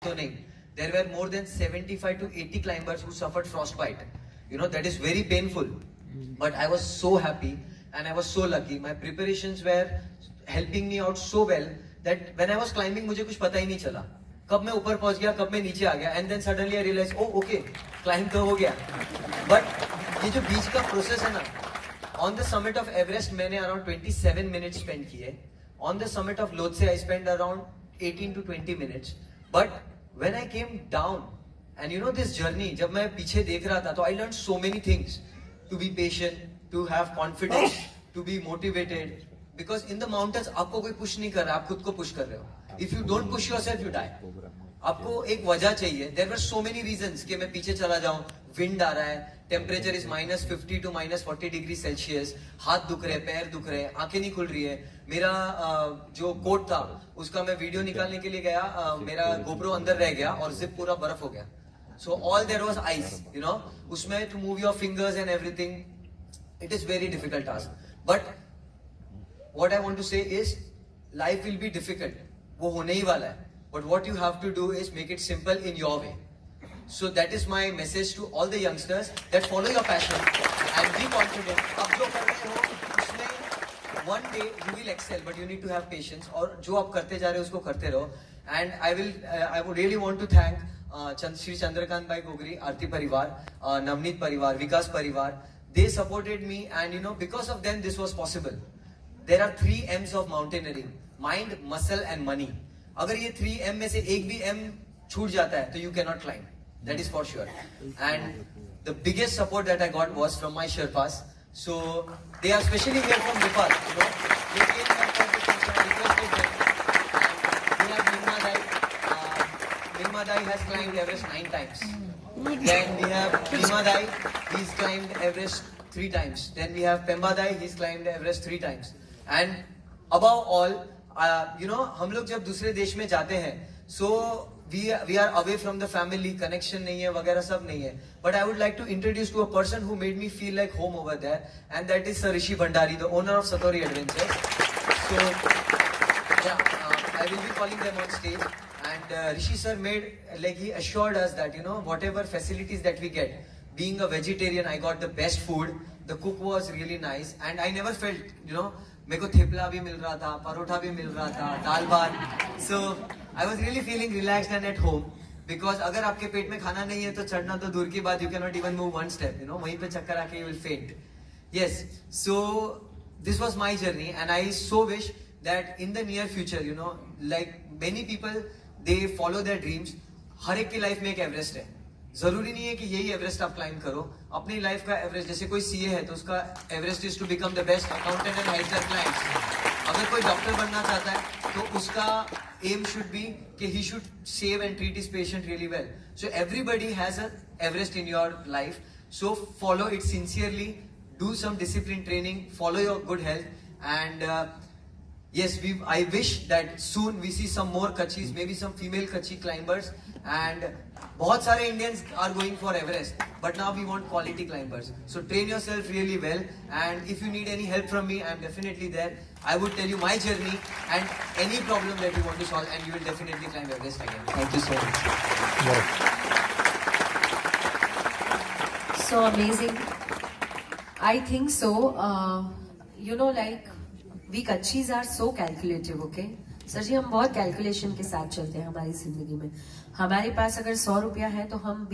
तो नहीं, there were more than 75 to 80 climbers who suffered frostbite. You know, that is very painful. But I was so happy and I was so lucky. My preparations were helping me out so well that when I was climbing, मुझे कुछ पता ही नहीं चला. कब मैं ऊपर पहुंच गया, कब मैं नीचे आ गया, and then suddenly I realized, oh okay, climb तो हो गया. But ये जो बीच का प्रोसेस है ना, on the summit of Everest मैंने around 27 minutes spend किए. On the summit of Lhotse I spent around 18 to 20 minutes. But when I came down, and you know this journey, जब मैं पीछे देख रहा था, तो I learned so many things. To be patient, to have confidence, to be motivated. Because in the mountains आपको कोई push नहीं कर रहा, आप खुद को push कर रहे हो. If you don't push yourself, you die. आपको एक वजह चाहिए. There were so many reasons कि मैं पीछे चला जाऊं. Wind आ रहा है, temperature is -50 to -40 degree Celsius, हाथ दुख रहे, पैर दुख रहे, आंखें नहीं खुल रही है. मेरा जो कोट था, उसका मैं वीडियो निकालने के लिए गया, मेरा GoPro अंदर रह गया और जिप पूरा बर्फ हो गया. So all there was ice, you know. उसमें to move your fingers and everything, it is very difficult task. But what I want to say is, life will be difficult. वो होने ही वाला है. But what you have to do is make it simple in your way. So that is my message to all the youngsters, that follow your passion and be confident. अब जो कर रहे हो उसमें one day you will excel, but you need to have patience. और जो आप करते जा रहे हो उसको करते रहो. And I would really want to thank Shri Chandrakant Bhai Gogri, Aarti Parivar, Navneet Parivar, Vikas Parivar. They supported me, and you know, because of them this was possible. There are 3 M's of mountaineering: mind, muscle and money. अगर ये 3 M में से एक भी M छूट जाता है तो you cannot climb. That is for sure. And the biggest support that I got was from my Sherpas. So they are specially here from Nepal. You know, they came here for this function. I requested them. And we have Nirma Dai. Nirma Dai has climbed Everest 9 times. Then we have Nirma Dai. He's climbed Everest 3 times. Then we have Pemba Dai. He's climbed Everest 3 times. And above all, you know, हम लोग जब दूसरे देश में जाते हैं, so we are away from the family, connection नहीं है, वगैरह सब नहीं है. But I would like to introduce to a person who made me feel like home over there, and that is Sir Rishi Bhandari, the owner of Satori Adventures. So yeah, I will be calling them on stage. And Rishi sir he assured us that, you know, whatever facilities that we get, being a vegetarian, I got the best food. The cook was really nice, and I never felt, you know, मेरे को थेपला भी मिल रहा था, परोठा भी मिल रहा था, दाल भात. So I was really feeling relaxed and at home, because अगर आपके पेट में खाना नहीं है तो चढ़ना तो दूर की बात, you cannot even move one step, you know, वहीं पे चक्कर आके you will faint. Yes, so this was my journey, and I so wish that in the near future, you know, like many people, they follow their dreams. हर एक की life में एक Everest है. जरूरी नहीं है कि यही एवरेस्ट आप क्लाइंब करो. अपनी लाइफ का एवरेस्ट, जैसे कोई सीए है तो उसका Everest is to become the best accountant and help their clients. अगर कोई डॉक्टर बनना चाहता है तो उसका एम शुड बी कि he should save and treat his patient really well. So everybody has a Everest in your life. So follow it sincerely, do some discipline training, follow your good health, and yes, I wish that soon we see some more Kachis, maybe some female Kachi climbers, and बहुत सारे Indians are going for Everest, but now we want quality climbers. So train yourself really well, and if you need any help from me, I am definitely there. I would tell you my journey and any problem that you want to solve, and you will definitely climb Everest again. Thank you so much. So amazing. I think so. You know, like we Kachis are so calculative, okay? Sir ji, हम बहुत calculation के साथ चलते हैं हमारी जिंदगी में. हमारे पास अगर 100 रुपया है तो हम